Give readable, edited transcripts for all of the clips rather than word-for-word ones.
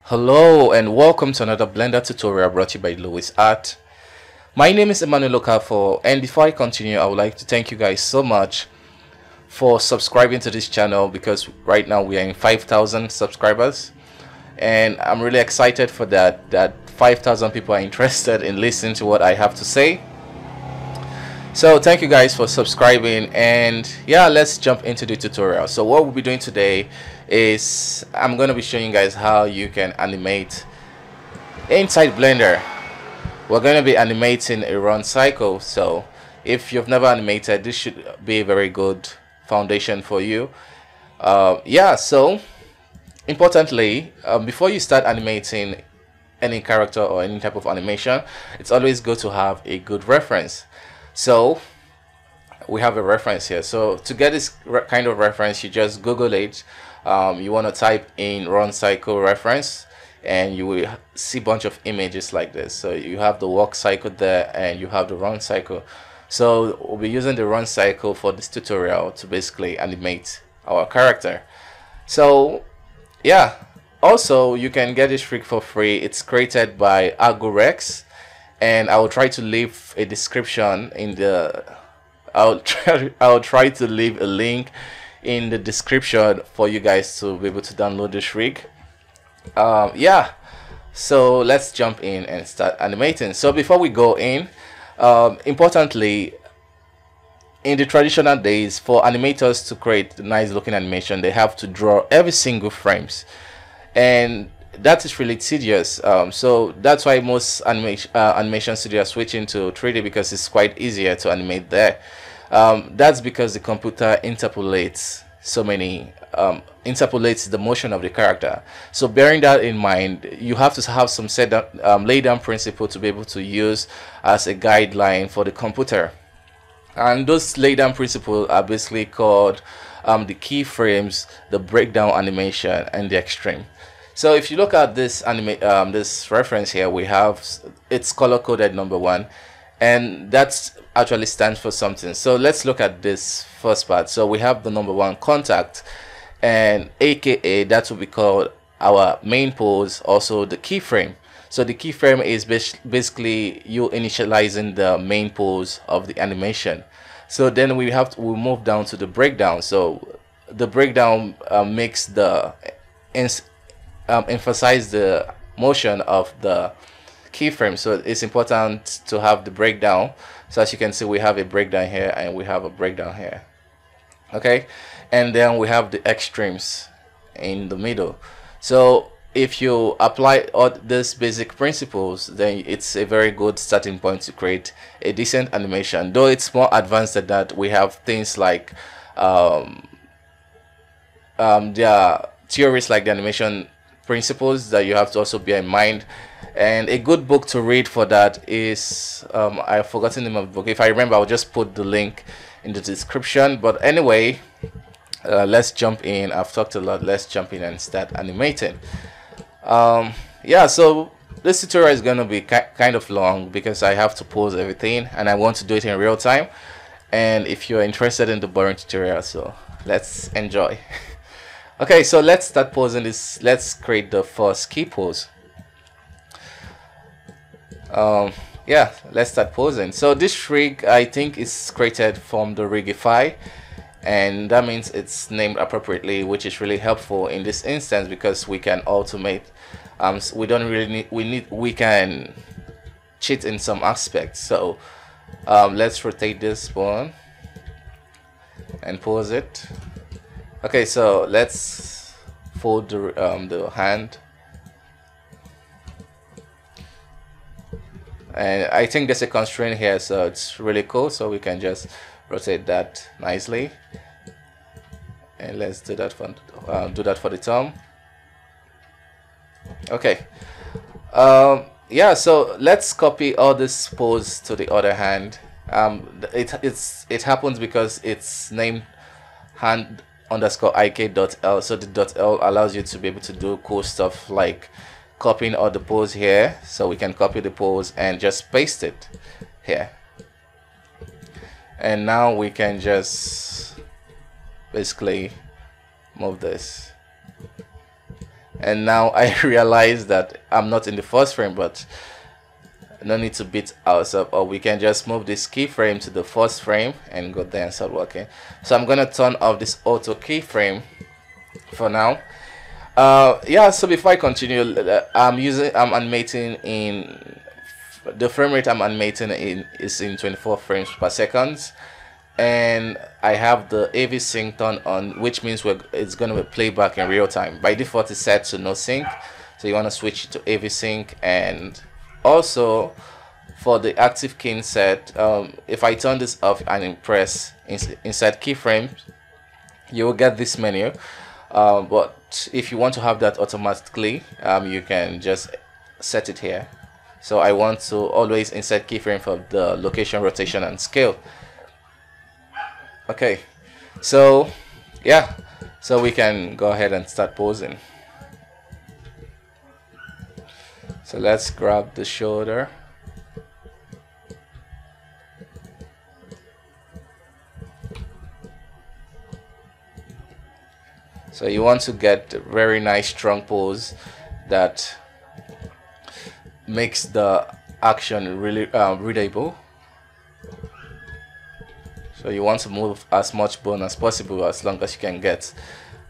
Hello and welcome to another Blender tutorial brought to you by Louis Art. My name is Emmanuel Okafor, and before I continue, I would like to thank you guys so much for subscribing to this channel, because right now we are in 5,000 subscribers and I'm really excited for that 5,000 people are interested in listening to what I have to say. So thank you guys for subscribing, and yeah, let's jump into the tutorial. So what we'll be doing today is I'm going to be showing you guys how you can animate inside Blender. We're going to be animating a run cycle, so if you've never animated, this should be a very good foundation for you. So importantly, before you start animating any character or any type of animation, it's always good to have a good reference. So we have a reference here. So to get this kind of reference, you just Google it. You want to type in run cycle reference and you will see a bunch of images like this. So you have the walk cycle there and you have the run cycle. So we'll be using the run cycle for this tutorial to basically animate our character. So yeah, also you can get this trick for free. It's created by Agorex, and I will try to leave a description in the I'll try to leave a link in the description for you guys to be able to download this rig. So let's jump in and start animating. So before we go in, importantly, in the traditional days, for animators to create nice looking animation, they have to draw every single frames, and that is really tedious. So that's why most animation studios are switching to 3D, because it's quite easier to animate there. That's because the computer interpolates interpolates the motion of the character. So bearing that in mind, you have to have some lay down principle to be able to use as a guideline for the computer. And those lay down principles are basically called the keyframes, the breakdown animation, and the extreme. So if you look at this this reference here, we have it's color coded number 1, and that actually stands for something. So let's look at this first part. So we have the number 1 contact, and aka that will be called our main pose, also the keyframe. So the keyframe is basically you initializing the main pose of the animation. So then we move down to the breakdown. So the breakdown makes the emphasize the motion of the keyframe. So it's important to have the breakdown. So as you can see, we have a breakdown here and we have a breakdown here. Okay, and then we have the extremes in the middle. So if you apply all these basic principles, then it's a very good starting point to create a decent animation. Though it's more advanced than that, we have things like there are theories like the animation principles that you have to also bear in mind, and a good book to read for that is I've forgotten the name of the book. If I remember, I'll just put the link in the description. But anyway, let's jump in. I've talked a lot. Let's jump in and start animating. So this tutorial is going to be kind of long because I have to pause everything and I want to do it in real time. And if you're interested in the boring tutorial, so let's enjoy. Okay, so let's start posing this. Let's create the first key pose. Let's start posing. So this rig, I think, is created from the Rigify, and that means it's named appropriately, which is really helpful in this instance because we can automate. We don't really need. We can cheat in some aspects. So let's rotate this one and pose it. Okay, so let's fold the hand, and I think there's a constraint here, so it's really cool. So we can just rotate that nicely, and let's do that for the thumb. Okay, so let's copy all this pose to the other hand. It happens because it's named hand _ik.l, so the .l allows you to be able to do cool stuff like copying all the pose here. So we can copy the pose and just paste it here, and now we can just basically move this. and now I realize that I'm not in the first frame, but no need to beat ourselves, or we can just move this keyframe to the first frame and go there and start working. So I'm gonna turn off this auto keyframe for now. Yeah, so before I continue, I'm animating in the frame rate I'm animating in is in 24 frames per second, and I have the vsync turned on, which means it's going to be playback in real time. By default it's set to no sync, so you want to switch it to vsync. And also for the active key set, if I turn this off and press insert keyframes, you will get this menu. But if you want to have that automatically, you can just set it here. So I want to always insert keyframe for the location, rotation, and scale. Okay, so yeah, so we can go ahead and start posing. So let's grab the shoulder. So you want to get a very nice strong pose that makes the action really readable. So you want to move as much bone as possible, as long as you can get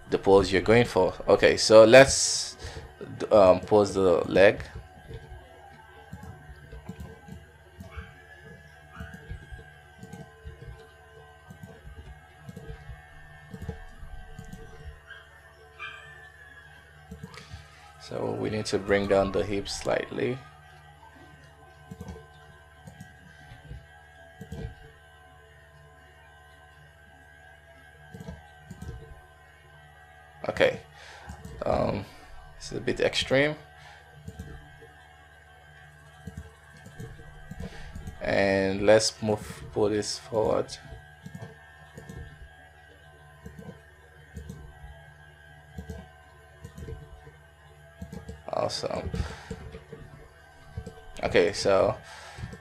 the pose you're going for. Okay, so let's pose the leg. So we need to bring down the hips slightly. Okay, it's a bit extreme, and let's pull this forward. Awesome. Okay, so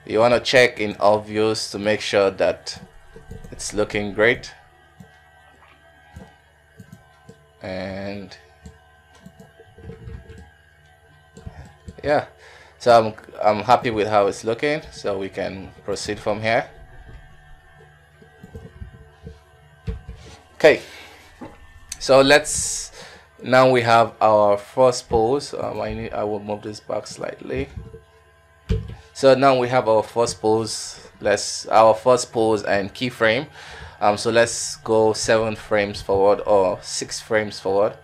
you want to check in all views to make sure that it's looking great. And yeah, so I'm happy with how it's looking, so we can proceed from here. Okay, so now we have our first pose. I will move this back slightly. So now we have our first pose. Our first pose and keyframe. So let's go 7 frames forward or 6 frames forward.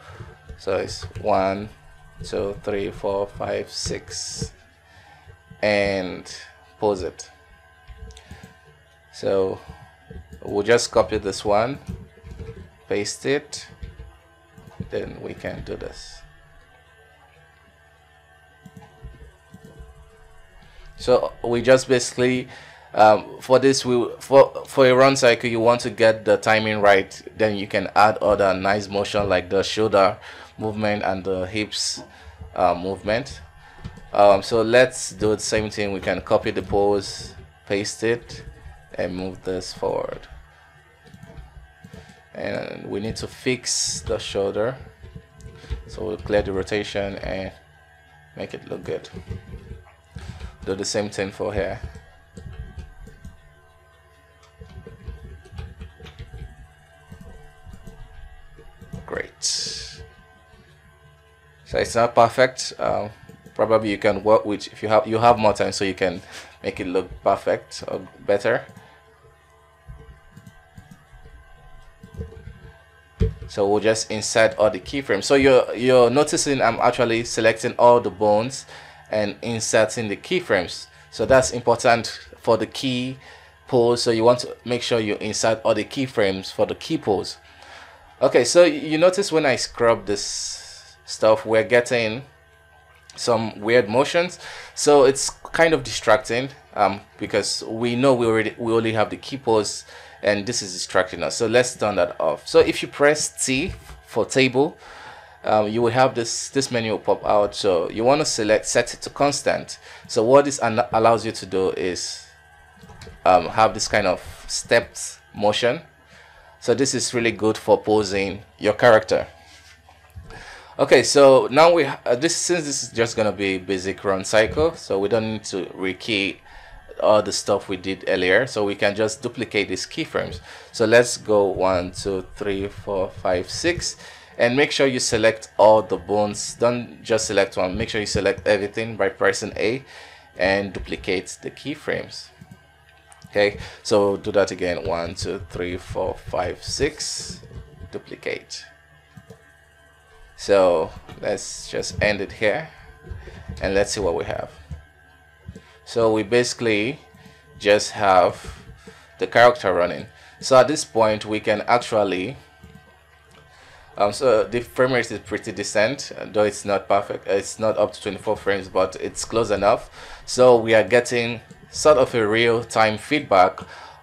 So it's 1, 2, 3, 4, 5, 6, and pose it. So we'll just copy this one, paste it, then we can do this. So we just basically for this, for a run cycle, you want to get the timing right, then you can add other nice motion like the shoulder movement and the hips movement. So let's do the same thing. We can copy the pose, paste it, and move this forward. And we need to fix the shoulder, so we'll clear the rotation and make it look good. Do the same thing for here. Great. So it's not perfect. Probably you can work with, if you have more time, so you can make it look perfect or better. So we'll just insert all the keyframes. So you're noticing I'm actually selecting all the bones and inserting the keyframes. So that's important for the key pose. So you want to make sure you insert all the keyframes for the key pose. Okay, so you notice when I scrub this stuff, we're getting some weird motions. So it's kind of distracting because we know we only have the key pose, and this is distracting us. So let's turn that off. So if you press T for table, you will have this menu pop out. So you want to set it to constant. So what this allows you to do is have this kind of stepped motion. So this is really good for posing your character. Okay, so now since this is just gonna be basic run cycle, so we don't need to rekey all the stuff we did earlier, so we can just duplicate these keyframes. So let's go 1 2 3 4 5 6, and make sure you select all the bones. Don't just select one, make sure you select everything by pressing A and duplicate the keyframes. Okay, so do that again. 1 2 3 4 5 6, duplicate. So let's just end it here and let's see what we have. So we basically just have the character running. So at this point we can actually so the frame rate is pretty decent, though it's not perfect. It's not up to 24 frames, but it's close enough. So we are getting sort of a real-time feedback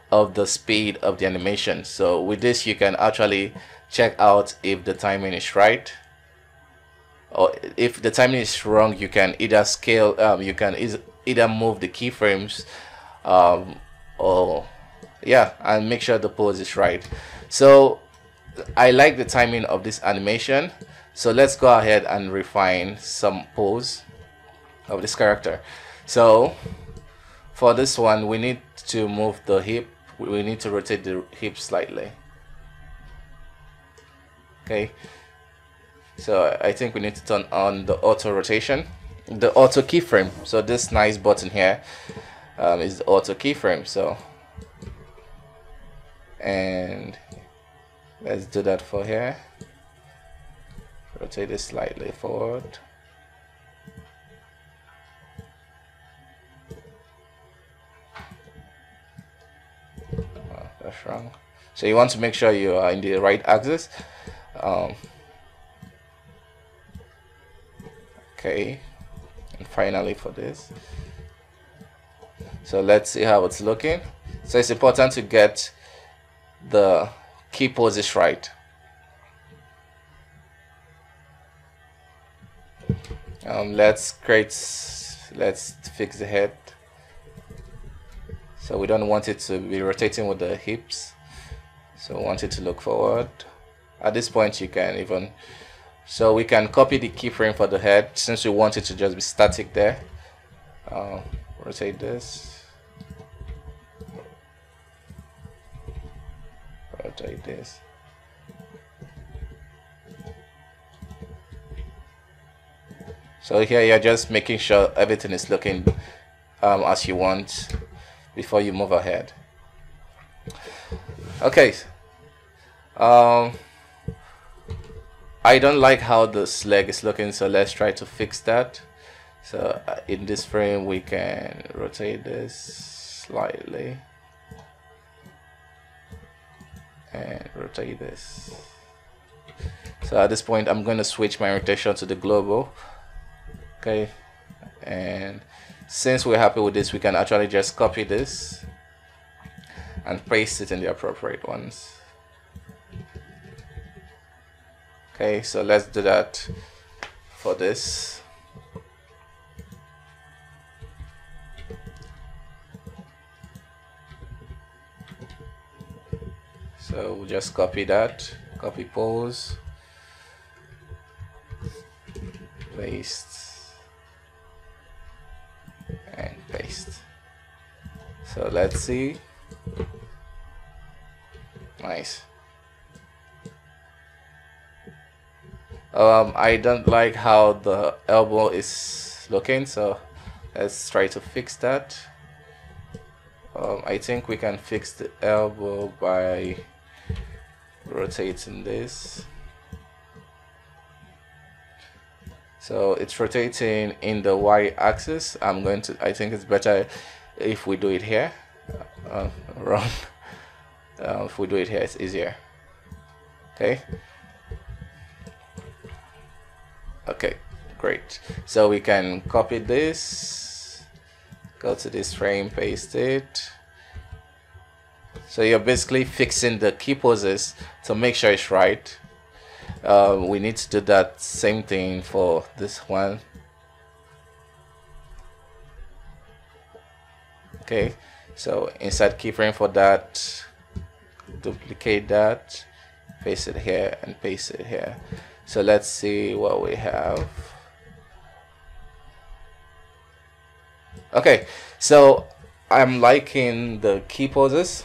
of the speed of the animation. So with this you can actually check out if the timing is right, or if the timing is wrong, you can either scale, you can either move the keyframes, or yeah, and make sure the pose is right. So I like the timing of this animation, so let's go ahead and refine some pose of this character. So for this one we need to move the hip, we need to rotate the hip slightly. Okay, so I think we need to turn on the auto rotation, the auto keyframe. So this nice button here is the auto keyframe. So, and let's do that for here. Rotate it slightly forward. Oh, that's wrong. So you want to make sure you are in the right axis. Okay, and finally for this, so let's see how it's looking. So it's important to get the key poses right. Let's fix the head. So we don't want it to be rotating with the hips, so we want it to look forward. At this point you can even, so we can copy the keyframe for the head since we want it to just be static there. Rotate this, rotate this. So here you're just making sure everything is looking as you want before you move ahead. Okay, I don't like how this leg is looking, so let's try to fix that. So in this frame we can rotate this slightly and rotate this. So at this point I'm going to switch my rotation to the global. Okay, and since we're happy with this, we can actually just copy this and paste it in the appropriate ones. Okay, so let's do that for this. So we'll just copy that, copy pose, paste, and paste. So let's see. Nice. I don't like how the elbow is looking, so let's try to fix that. I think we can fix the elbow by rotating this. So it's rotating in the y-axis. I think it's better if we do it here. Wrong. If we do it here, it's easier. Okay. Okay, great. So we can copy this, go to this frame, paste it. So you're basically fixing the key poses to make sure it's right. We need to do that same thing for this one. Okay, so insert keyframe for that, duplicate that, paste it here and paste it here. So let's see what we have. Okay, so I'm liking the key poses.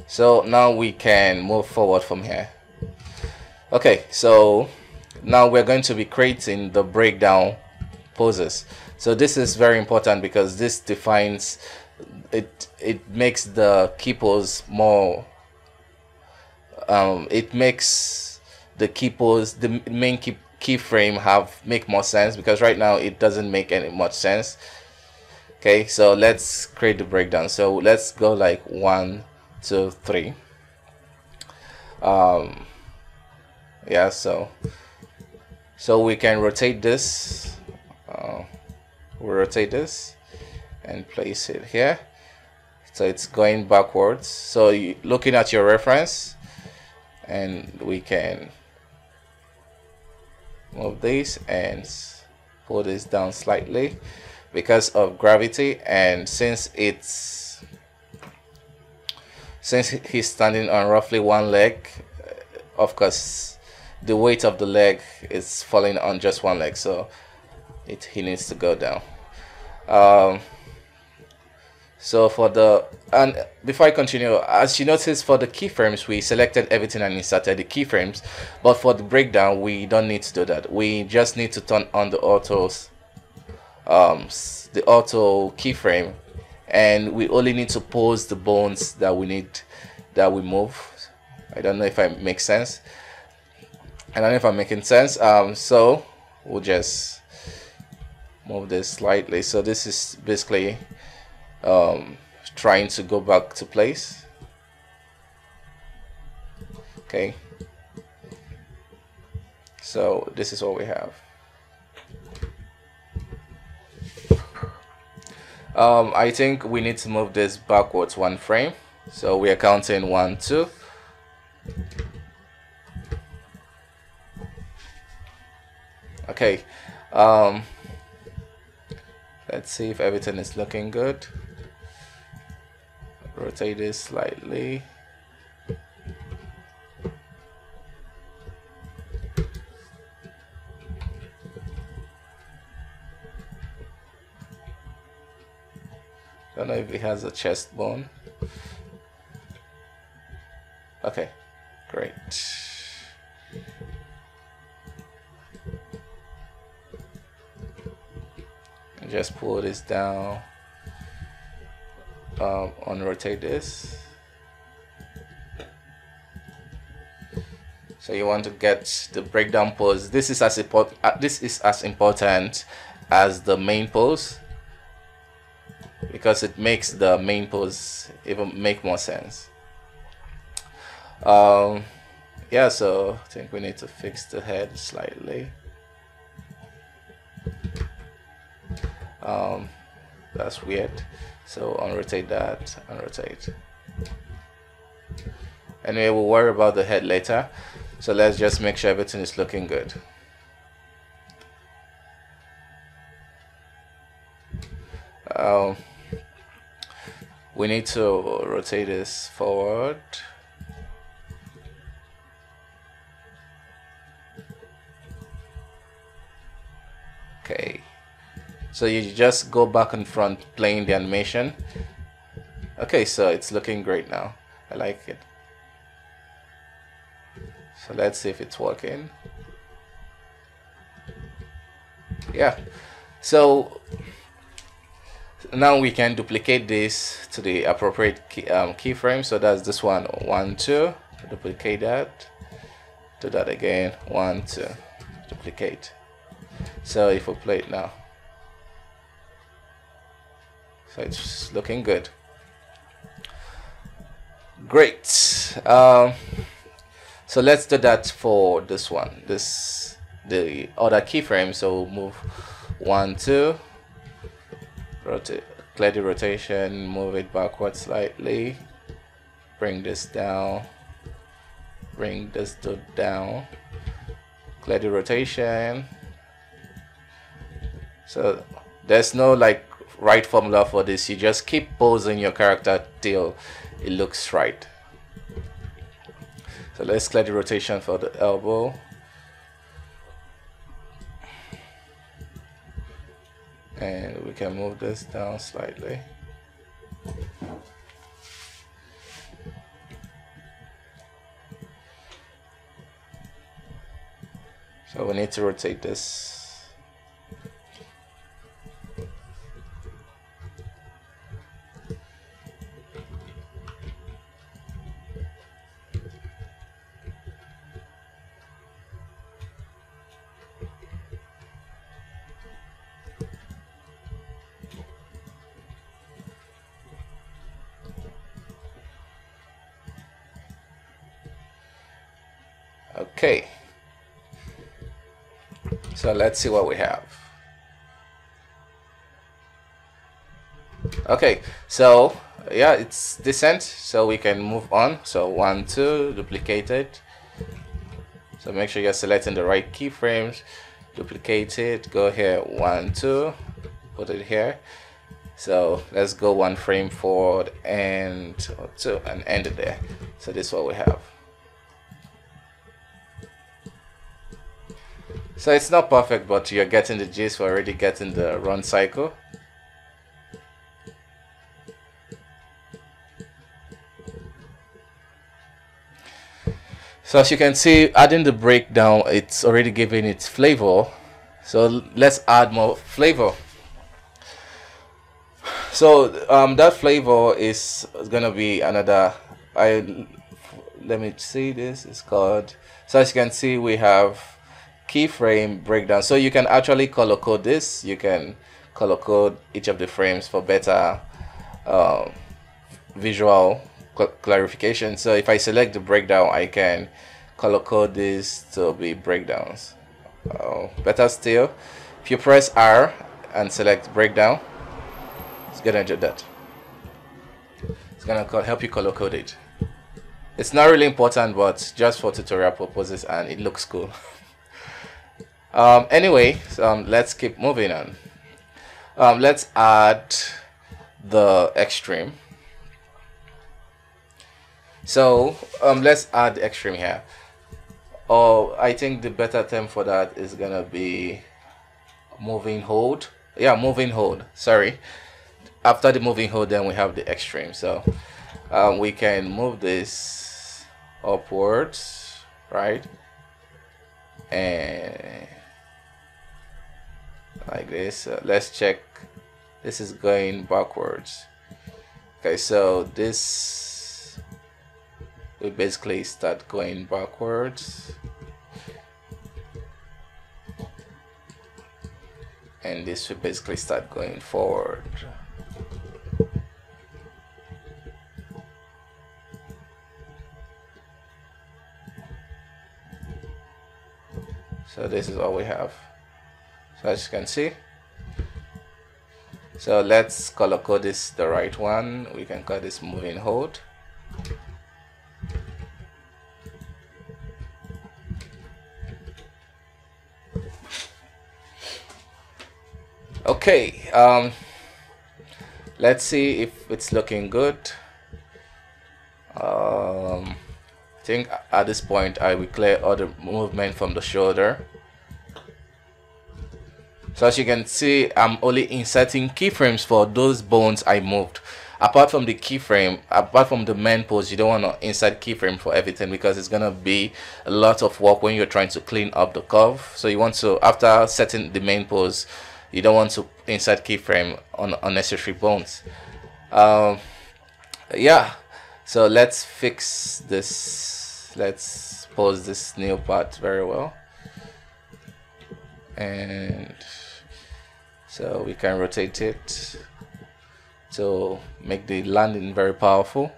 So now we can move forward from here. Okay, so now we're going to be creating the breakdown poses. So this is very important because this defines it. It makes the key pose more. It makes the key pose, the main keyframe, make more sense, because right now it doesn't make any much sense. Okay, so let's create the breakdown. So let's go like 1, 2, 3. Yeah, so we can rotate this. We'll rotate this and place it here, so it's going backwards. So looking at your reference, and we can move this and pull this down slightly because of gravity, and since he's standing on roughly one leg, of course the weight of the leg is falling on just one leg, so he needs to go down. So before I continue, as you notice, for the keyframes we selected everything and inserted the keyframes, but for the breakdown we don't need to do that. We just need to turn on the auto keyframe, and we only need to pose the bones that we move. I don't know if I make sense. I don't know if I'm making sense. So we'll just move this slightly. So this is basically trying to go back to place. Okay, so this is what we have. I think we need to move this backwards 1 frame, so we are counting 1, 2. Okay, let's see if everything is looking good. Rotate this slightly. Don't know if it has a chest bone. Okay, great. And just pull this down. Unrotate this. So you want to get the breakdown pose. This is as important as the main pose, because it makes the main pose even make more sense. Yeah, so I think we need to fix the head slightly. That's weird. So unrotate that, unrotate. Anyway, we'll worry about the head later. So let's just make sure everything is looking good. We need to rotate this forward. Okay, so you just go back and front playing the animation. Okay, so it's looking great now. I like it. So let's see if it's working. Yeah, so now we can duplicate this to the appropriate keyframe. So that's this one, 1, 2, duplicate that, do that again, 1, 2, duplicate. So if we play it now, so it's looking good. Great. So let's do that for this one, the other keyframe. So move 1, 2, rotate, clear the rotation, move it backward slightly, bring this down, bring this dude down, clear the rotation. So there's no like right formula for this. You just keep posing your character till it looks right. So let's clear the rotation for the elbow. And we can move this down slightly. So we need to rotate this. Okay, so let's see what we have. Okay, so yeah, it's decent, so we can move on. So 1, 2, duplicate it. So make sure you're selecting the right keyframes, duplicate it, go here, 1, 2, put it here. So let's go 1 frame forward and 2 and end it there. So this is what we have. So it's not perfect, but you're getting the gist. We're already getting the run cycle. So as you can see, adding the breakdown, it's already giving its flavor. So let's add more flavor. So that flavor is gonna be another. Let me see. This is called. So as you can see, we have keyframe breakdown. So you can actually color code this. You can color code each of the frames for better visual clarification. So if I select the breakdown, I can color code this to be breakdowns. Better still, if you press R and select breakdown, it's gonna do that. It's gonna help you color code it. It's not really important, but just for tutorial purposes, and it looks cool. Anyway, let's keep moving on. Let's add the extreme. So let's add the extreme here. I think the better term for that is gonna be moving hold. Yeah, moving hold, sorry. After the moving hold, then we have the extreme. So we can move this upwards, right? And like this. Let's check. This is going backwards. Okay, so this we basically start going backwards, and this will basically start going forward. So this is all we have. So as you can see, so let's color code this the right one. We can call this moving hold. Okay, let's see if it's looking good. I think at this point I will clear all the movement from the shoulder. So as you can see, I'm only inserting keyframes for those bones I moved. Apart from the keyframe, apart from the main pose, you don't want to insert keyframe for everything, because it's gonna be a lot of work when you're trying to clean up the curve. So you want to, after setting the main pose, you don't want to insert keyframe on unnecessary bones. Yeah, so let's fix this. Let's pose this new part very well, and so we can rotate it to make the landing very powerful.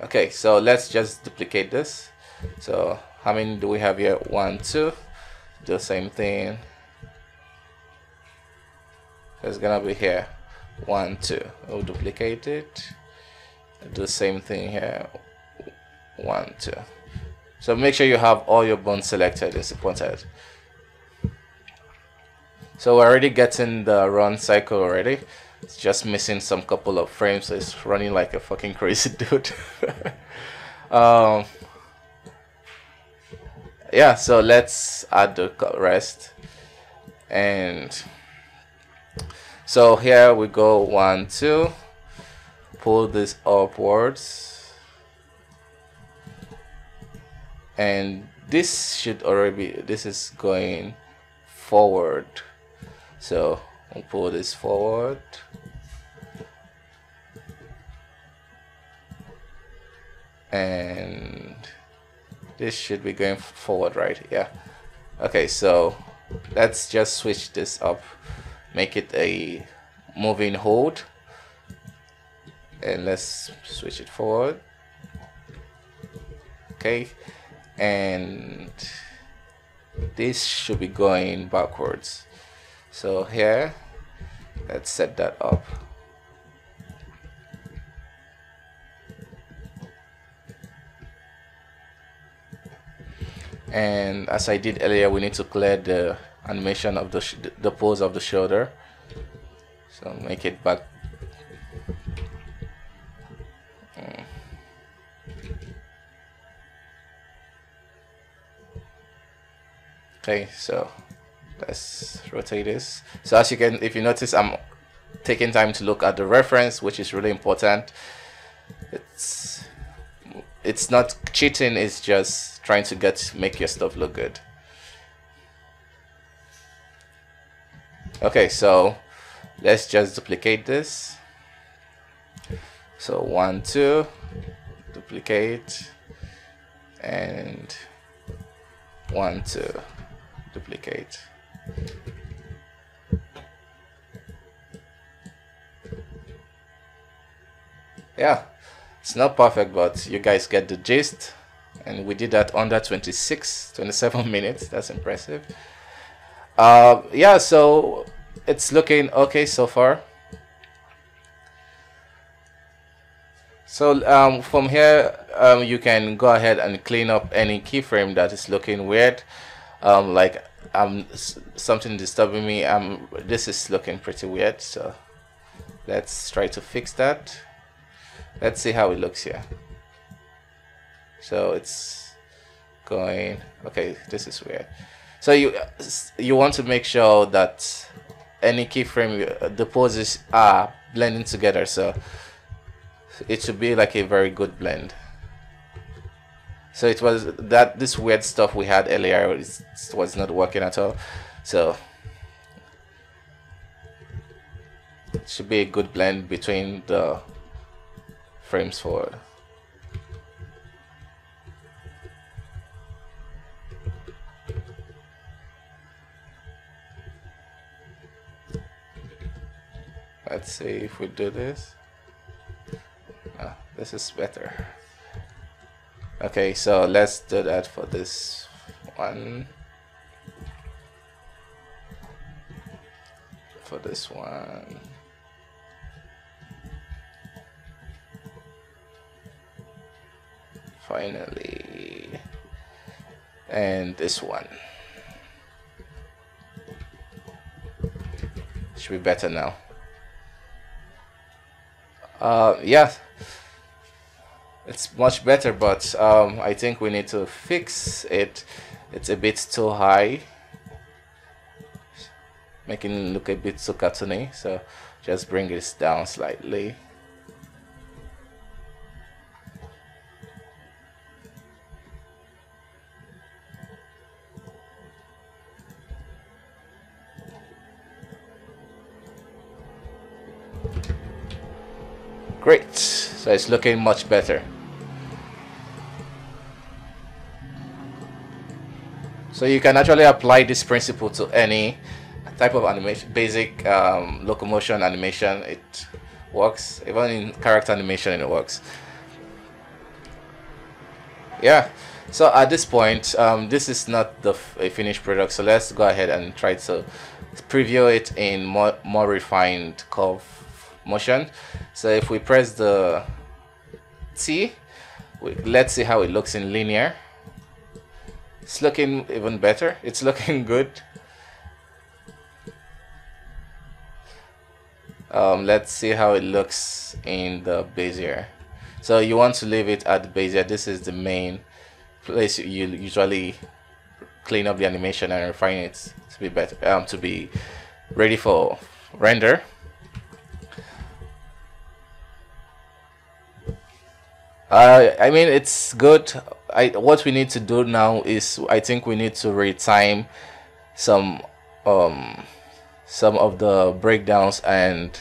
Okay, so let's just duplicate this. So how many do we have here? 1, 2. The same thing. So it's gonna be here. 1, 2. We'll duplicate it. Do the same thing here. 1, 2. So make sure you have all your bones selected. It's important. So we're already getting the run cycle already. It's just missing some couple of frames, so it's running like a fucking crazy dude. um, yeah, so let's add the rest. And so here we go, 1 2, pull this upwards, and this should already be, this is going forward, so we'll pull this forward. And this should be going forward, right? Yeah. Okay, so let's just switch this up, make it a moving hold, and let's switch it forward. Okay, and this should be going backwards. So here, let's set that up. And as I did earlier, we need to clear the animation of the pose of the shoulder, so make it back. Okay, so let's rotate this. So as you can, if you notice, I'm taking time to look at the reference, which is really important. It's not cheating, it's just trying to make your stuff look good. Okay, so let's just duplicate this. So 1 2, duplicate, and 1 2, duplicate. Yeah, it's not perfect, but you guys get the gist, and we did that under 27 minutes. That's impressive. Yeah, so it's looking okay so far. So from here, you can go ahead and clean up any keyframe that is looking weird, like something disturbing me. This is looking pretty weird, so let's try to fix that. Let's see how it looks here. So it's going okay. This is weird. So you want to make sure that any keyframe, the poses are blending together, so it should be like a very good blend. So it was that this weird stuff we had earlier was not working at all, so it should be a good blend between the frames forward. Let's see if we do this. This is better. Okay, so let's do that for this one. For this one. Finally. And this one. Should be better now. Yeah, it's much better, but I think we need to fix it. It's a bit too high, making it look a bit too cartoony, so just bring this down slightly. Great, so it's looking much better. So you can actually apply this principle to any type of animation, basic locomotion animation. It works, even in character animation it works. Yeah, so at this point, this is not a finished product, so let's go ahead and try to preview it in more refined curve motion. So if we press the T, let's see how it looks in linear. It's looking even better. It's looking good. Let's see how it looks in the Bezier. So you want to leave it at the Bezier. This is the main place you usually clean up the animation and refine it to be better, to be ready for render. I mean, it's good. What we need to do now is, I think we need to retime some of the breakdowns and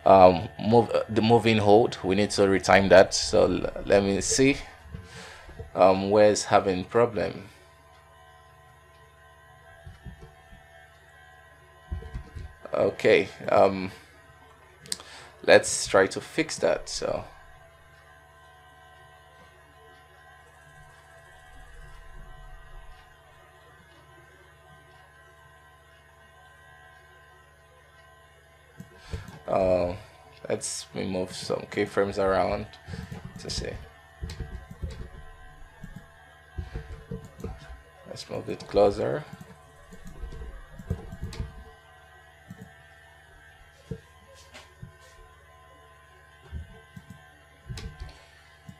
the moving hold. We need to retime that. So let me see where's having problem. Okay, let's try to fix that. So let's remove some keyframes around to see. Let's move it closer.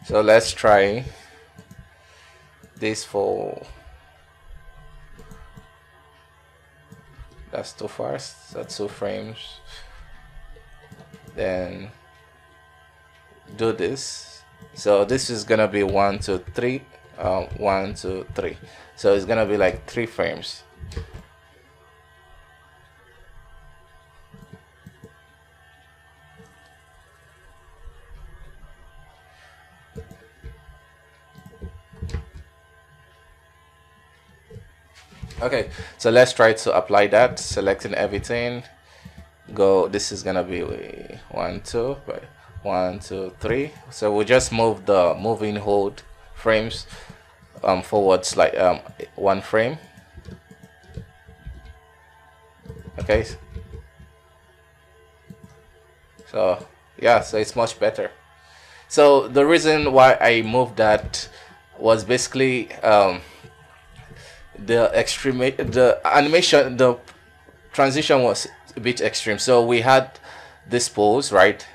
So let's try this for, that's too fast, that's 2 frames. Then do this. So this is gonna be 1 2 3, 1 2 3. So it's gonna be like 3 frames. Okay, so let's try to apply that, selecting everything. Go, this is gonna be 1 2, right? 1 2 3. So we just move the moving hold frames forwards like 1 frame. Okay, so yeah, so it's much better. So the reason why I moved that was basically the animation, the transition was a bit extreme. So we had this pose, right,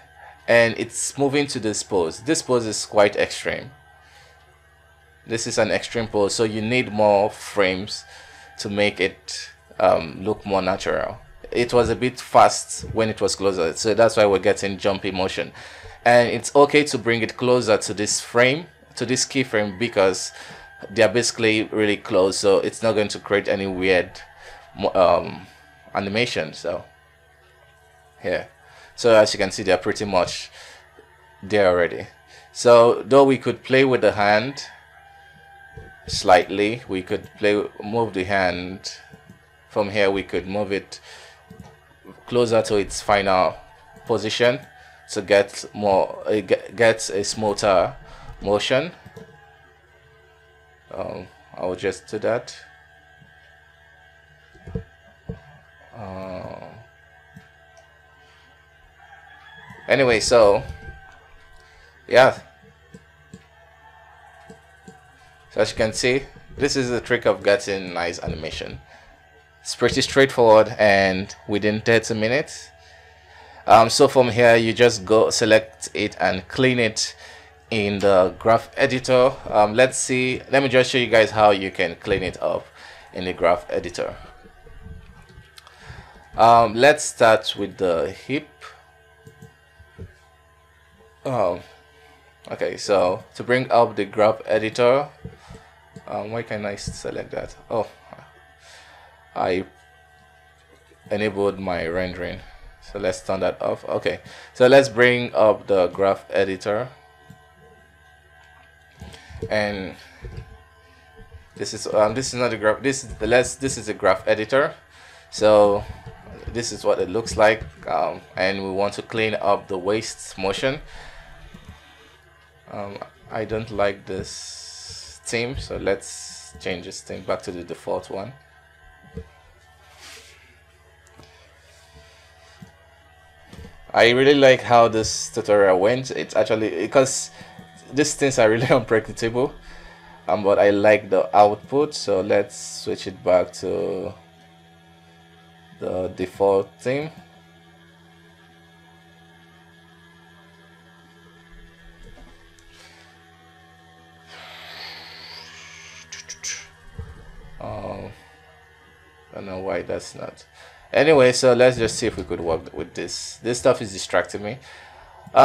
and it's moving to this pose. This pose is quite extreme. This is an extreme pose, so you need more frames to make it look more natural. It was a bit fast when it was closer, so that's why we're getting jumpy motion. And it's okay to bring it closer to this frame, to this keyframe, because they're basically really close, so it's not going to create any weird animation. So here, so as you can see, they're pretty much there already. So though we could play with the hand slightly, we could move the hand from here, we could move it closer to its final position to get more, gets a smoother motion. I'll just do that. Anyway, so yeah, so as you can see, this is the trick of getting nice animation. It's pretty straightforward and within 30 minutes. So from here, you just go select it and clean it in the graph editor. Let me just show you guys how you can clean it up in the graph editor. Let's start with the hip. Okay, so to bring up the graph editor, why can I select that? Oh, I enabled my rendering, so let's turn that off. Okay, so let's bring up the graph editor, and this is not the graph, this is the graph editor. So this is what it looks like, and we want to clean up the waist motion. I don't like this theme, so let's change this thing back to the default one. I really like how this tutorial went. It's actually, because these things are really unpredictable, but I like the output. So let's switch it back to the default theme. I don't know why that's not. Anyway, so let's just see if we could work with this. This stuff is distracting me.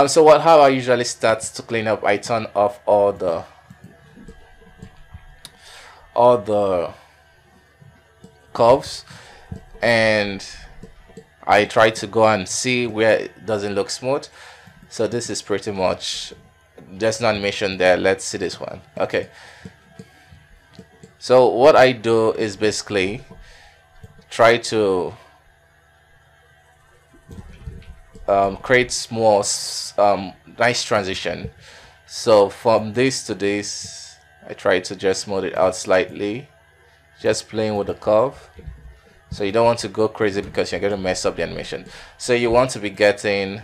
So how I usually start to clean up, I turn off all the curves, and I try to go and see where it doesn't look smooth. So this is pretty much, there's no animation there. Let's see this one. Okay, so what I do is basically try to create small nice transition. So from this to this, I try to just smooth it out slightly, just playing with the curve. So you don't want to go crazy because you're going to mess up the animation. So you want to be getting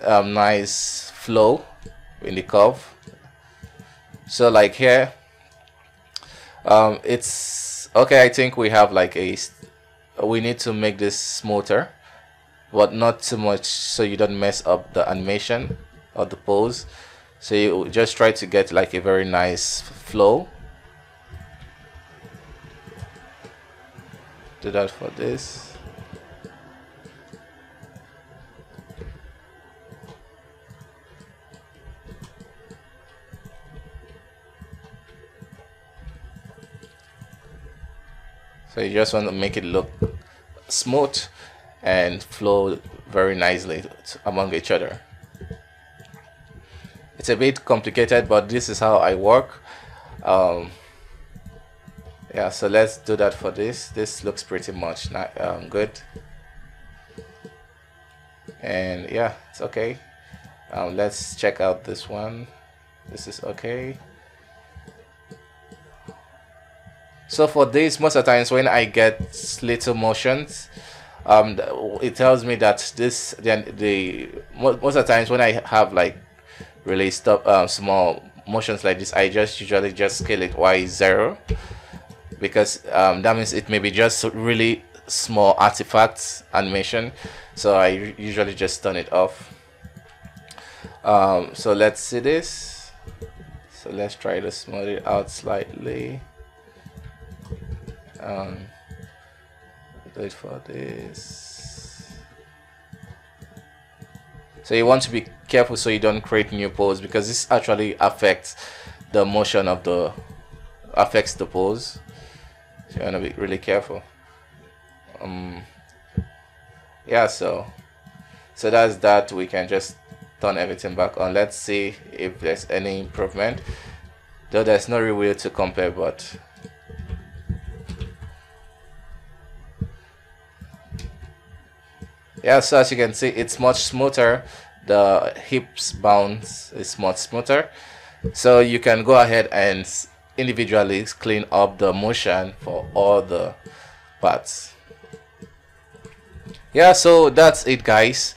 nice flow in the curve. So like here, it's okay. I think we have like we need to make this smoother, but not too much so you don't mess up the animation or the pose. So you just try to get like a very nice flow. Do that for this. So you just want to make it look smooth and flow very nicely among each other. It's a bit complicated, but this is how I work. Yeah, so let's do that for this. This looks pretty much good, and yeah, it's okay. Let's check out this one. This is okay. So for this, most of the times when I get little motions, it tells me that most of the times when I have like really small motions like this, I usually just scale it Y0, because that means it may be just really small artifacts animation. So I usually just turn it off. So let's see this. So let's try to smooth it out slightly. Do it for this. So you want to be careful so you don't create new pose, because this actually affects the motion of the pose. So you want to be really careful. Yeah, so that's that. We can just turn everything back on. Let's see if there's any improvement, though there's no real way to compare, but yeah, so as you can see, it's much smoother. The hips bounce is much smoother. So you can go ahead and individually clean up the motion for all the parts. Yeah, so that's it, guys.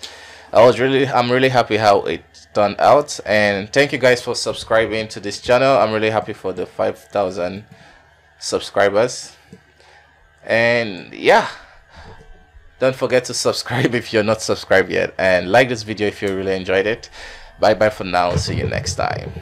I'm really happy how it turned out, and thank you guys for subscribing to this channel. I'm really happy for the 5,000 subscribers, and yeah, don't forget to subscribe if you're not subscribed yet, and like this video if you really enjoyed it. Bye bye for now. See you next time.